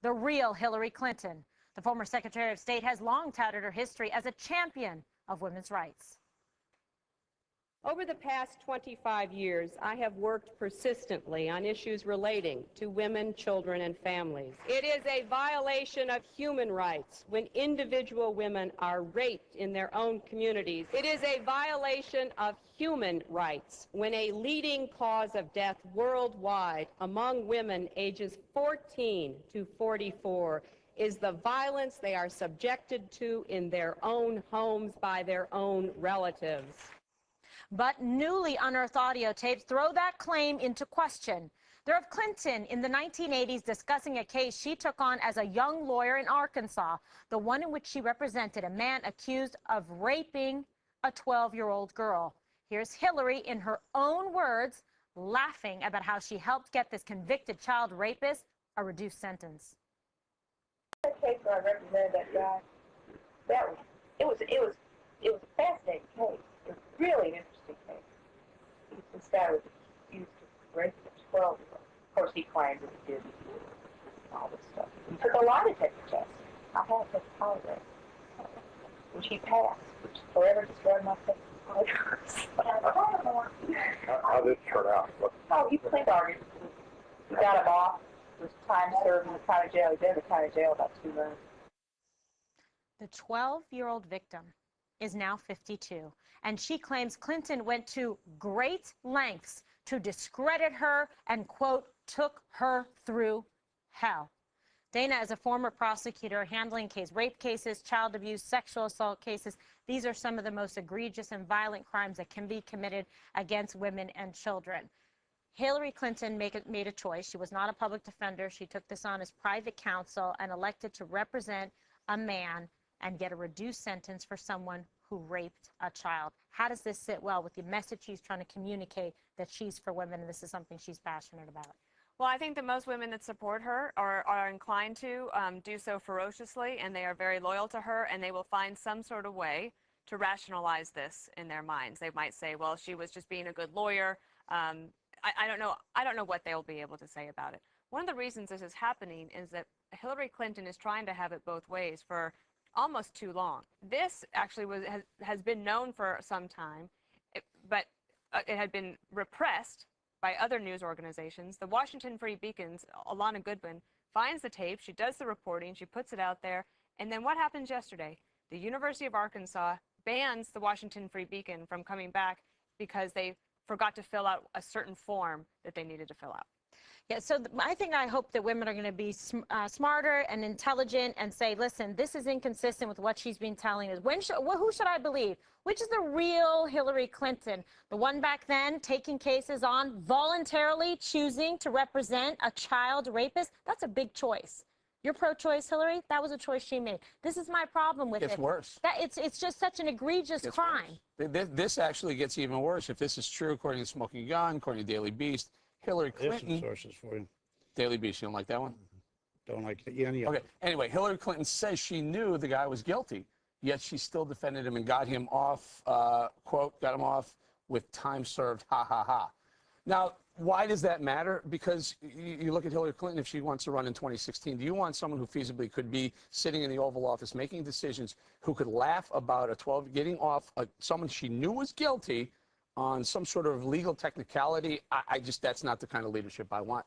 the real Hillary Clinton. The former Secretary of State has long touted her history as a champion of women's rights. Over the past 25 years, I have worked persistently on issues relating to women, children, and families. It is a violation of human rights when individual women are raped in their own communities. It is a violation of human rights when a leading cause of death worldwide among women ages 14 to 44 is the violence they are subjected to in their own homes by their own relatives. But newly unearthed audio tapes throw that claim into question. They're of Clinton in the 1980s discussing a case she took on as a young lawyer in Arkansas, the one in which she represented a man accused of raping a 12-year-old girl. Here's Hillary in her own words, laughing about how she helped get this convicted child rapist a reduced sentence. The case where I represented that guy, it was a fascinating case. It was really an interesting case. This guy was accused of raping a 12-year-old. Of course, he claimed that he didn't. All this stuff. He took a lie detector test. I had to take a polygraph, which he passed, which forever destroyed my polygraphs. How did it turn out? Oh, he plea bargained. We got him off. It was time served in the county jail. He'd been in the county jail about 2 months. The 12-year-old victim is now 52, and she claims Clinton went to great lengths to discredit her and, quote, took her through hell. Dana is a former prosecutor handling rape cases, child abuse, sexual assault cases. These are some of the most egregious and violent crimes that can be committed against women and children. Hillary Clinton made a choice. She was not a public defender. She took this on as private counsel and elected to represent a man and get a reduced sentence for someone who raped a child. How does this sit well with the message she's trying to communicate that she's for women and this is something she's passionate about? Well, I think that most women that support her are inclined to do so ferociously, and they are very loyal to her, and they will find some sort of way to rationalize this in their minds. They might say, well, she was just being a good lawyer. I don't know what they'll be able to say about it. One of the reasons this is happening is that Hillary Clinton is trying to have it both ways for almost too long. This actually has been known for some time, but it had been repressed by other news organizations. The Washington Free Beacon's Alana Goodwin finds the tape, she does the reporting, she puts it out there, and then what happens yesterday? The University of Arkansas bans the Washington Free Beacon from coming back because they forgot to fill out a certain form that they needed to fill out. Yeah, so I hope that women are going to be smarter and intelligent and say, listen, this is inconsistent with what she's been telling us. Who should I believe? Which is the real Hillary Clinton? The one back then taking cases on, voluntarily choosing to represent a child rapist? That's a big choice. You're pro-choice, Hillary? That was a choice she made. This is my problem with it. It's worse. It's just such an egregious crime. This actually gets even worse. If this is true, according to Smoking Gun, according to Daily Beast, Hillary Clinton. There's some sources for you. Daily Beast, you don't like that one? Don't like it. Yeah, Okay. Anyway, Hillary Clinton says she knew the guy was guilty, yet she still defended him and got him off, quote, got him off with time served, ha, ha, ha. Now, why does that matter? Because you look at Hillary Clinton, if she wants to run in 2016, do you want someone who feasibly could be sitting in the Oval Office making decisions, who could laugh about getting off someone she knew was guilty on some sort of legal technicality? That's not the kind of leadership I want.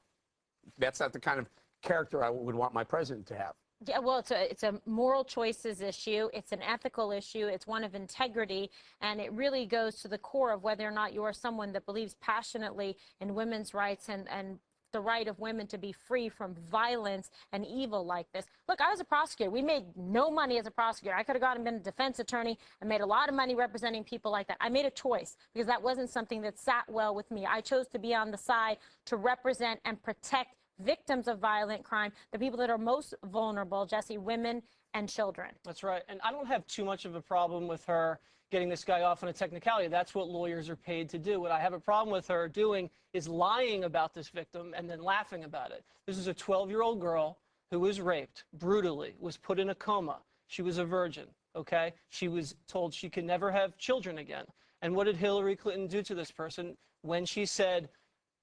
That's not the kind of character I would want my president to have. Yeah, well, it's a moral choices issue. It's an ethical issue. It's one of integrity. And it really goes to the core of whether or not you are someone that believes passionately in women's rights and the right of women to be free from violence and evil like this. Look, I was a prosecutor. We made no money as a prosecutor. I could have gone and been a defense attorney and made a lot of money representing people like that. I made a choice because that wasn't something that sat well with me. I chose to be on the side to represent and protect victims of violent crime, the people that are most vulnerable, Jesse, women and children. That's right. And I don't have too much of a problem with her getting this guy off on a technicality. That's what lawyers are paid to do. What I have a problem with her doing is lying about this victim and then laughing about it. This is a 12-year-old girl who was raped brutally, was put in a coma. She was a virgin, okay? She was told she could never have children again. And what did Hillary Clinton do to this person when she said,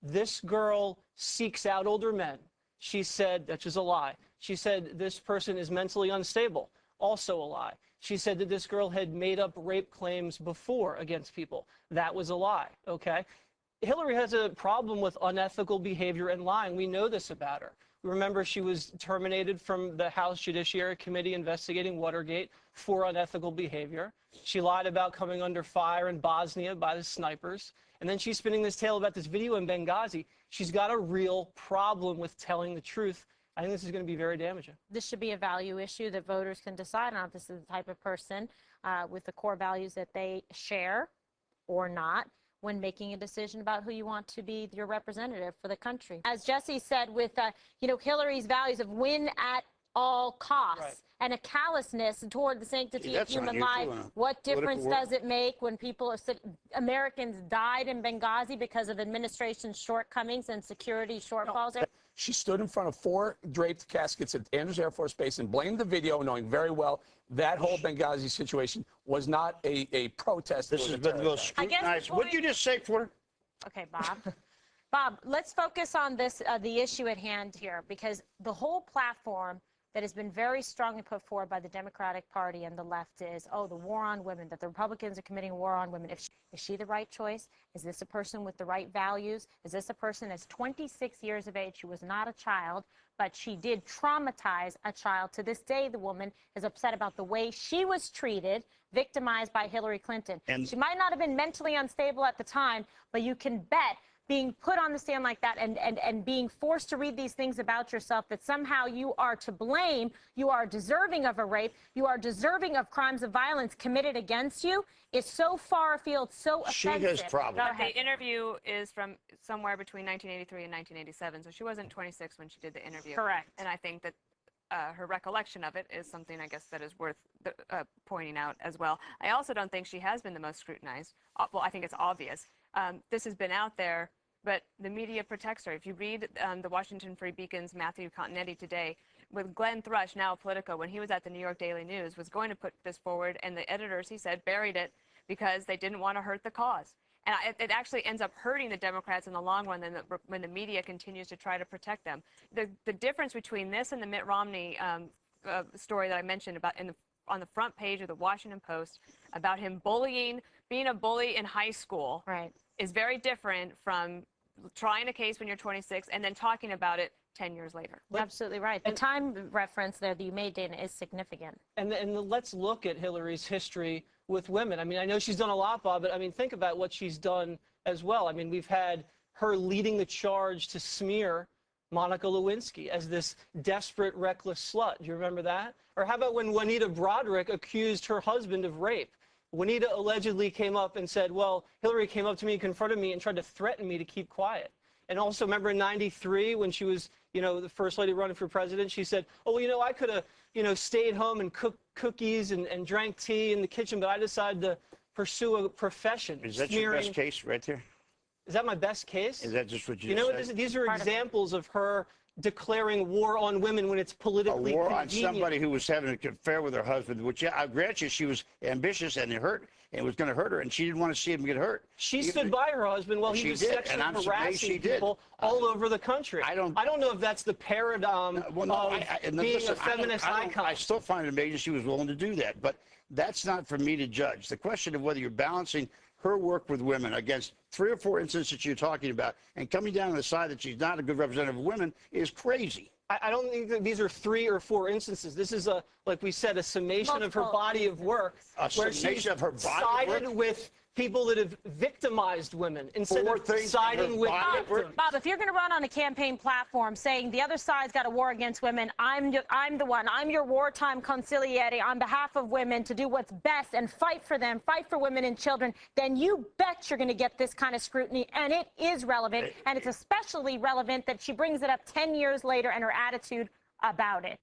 this girl seeks out older men? She said, that's just a lie. She said this person is mentally unstable. Also a lie. She said that this girl had made up rape claims before against people. That was a lie, okay? Hillary has a problem with unethical behavior and lying. We know this about her. Remember, she was terminated from the House Judiciary Committee investigating Watergate for unethical behavior. She lied about coming under fire in Bosnia by the snipers. And then she's spinning this tale about this video in Benghazi. She's got a real problem with telling the truth. I think this is going to be very damaging. This should be a value issue that voters can decide on if this is the type of person with the core values that they share or not when making a decision about who you want to be your representative for the country. As Jesse said, with Hillary's values of win at all costs, Right. and a callousness toward the sanctity of That's human unusual life. in a What difference political does it make when people are Americans died in Benghazi because of administration's shortcomings and security shortfalls? She stood in front of 4 draped caskets at Andrews Air Force Base and blamed the video, knowing very well that whole Benghazi situation was not a protest. This it was has a been terror the most attack. I guess scrutinized. before What did you just say, Porter? Okay, Bob. Bob, let's focus on this, the issue at hand here, because the whole platform that has been very strongly put forward by the Democratic Party and the left is, oh, the war on women, that the Republicans are committing a war on women. Is she the right choice? Is this a person with the right values? Is this a person that's 26 years of age? She was not a child, but she did traumatize a child. To this day, the woman is upset about the way she was treated, victimized by Hillary Clinton. And- she might not have been mentally unstable at the time, but you can bet being put on the stand like that and being forced to read these things about yourself, that somehow you are to blame, you are deserving of a rape, you are deserving of crimes of violence committed against you, is so far afield, so She offensive. has problems. Go But ahead. the interview is from somewhere between 1983 and 1987, so she wasn't 26 when she did the interview. Correct. And I think that her recollection of it is something, I guess, that is worth pointing out as well. I also don't think she has been the most scrutinized. Well, I think it's obvious. This has been out there, but the media protects her. If you read the Washington Free Beacon's Matthew Continetti today, with Glenn Thrush, now of Politico, when he was at the New York Daily News, was going to put this forward, and the editors, he said, buried it because they didn't want to hurt the cause. And it actually ends up hurting the Democrats in the long run when the media continues to try to protect them. The difference between this and the Mitt Romney story that I mentioned about on the front page of the Washington Post about him being a bully in high school, Right. is very different from trying a case when you're 26 and then talking about it 10 years later. Absolutely right. The time reference there that you made, Dana, is significant. And let's look at Hillary's history with women. I mean, I know she's done a lot, Bob, but I mean, think about what she's done as well. I mean, we've had her leading the charge to smear Monica Lewinsky as this desperate, reckless slut. Do you remember that? Or how about when Juanita Broderick accused her husband of rape? Juanita allegedly came up and said, well, Hillary came up to me, confronted me, and tried to threaten me to keep quiet. And also, remember in '93 when she was, the first lady running for president, she said, oh, well, I could have, stayed home and cooked cookies and drank tea in the kitchen, but I decided to pursue a profession. Is that your best case right there? Is that my best case? Is that just what you You know said? what? These are Part of it. examples of her declaring war on women when it's A politically war on convenient. somebody who was having an affair with her husband, which, yeah, I grant you, she was ambitious and it was going to hurt her, and she didn't want to see him get hurt. She Even- stood by her husband while he She was did, sexually and I'm amazed harassing she did. people all over the country. I don't know if that's the paradigm Well, no, of and being listen, a feminist icon. I still find it amazing she was willing to do that, but that's not for me to judge. The question of whether you're balancing her work with women against 3 or 4 instances you're talking about and coming down on the side that she's not a good representative of women is crazy. I don't think that these are 3 or 4 instances. This is like we said, a summation of her Multiple body of work. A where summation she's of her body of sided work? with people that have victimized women instead 4 of things in siding her with body of work? victims. Bob, if you're going to run on a campaign platform saying the other side's got a war against women, I'm the one. I'm your wartime consigliere on behalf of women to do what's best and fight for them, fight for women and children, then you bet you're going to get this kind of scrutiny. And it is relevant. And it's especially relevant that she brings it up 10 years later and her attitude about it.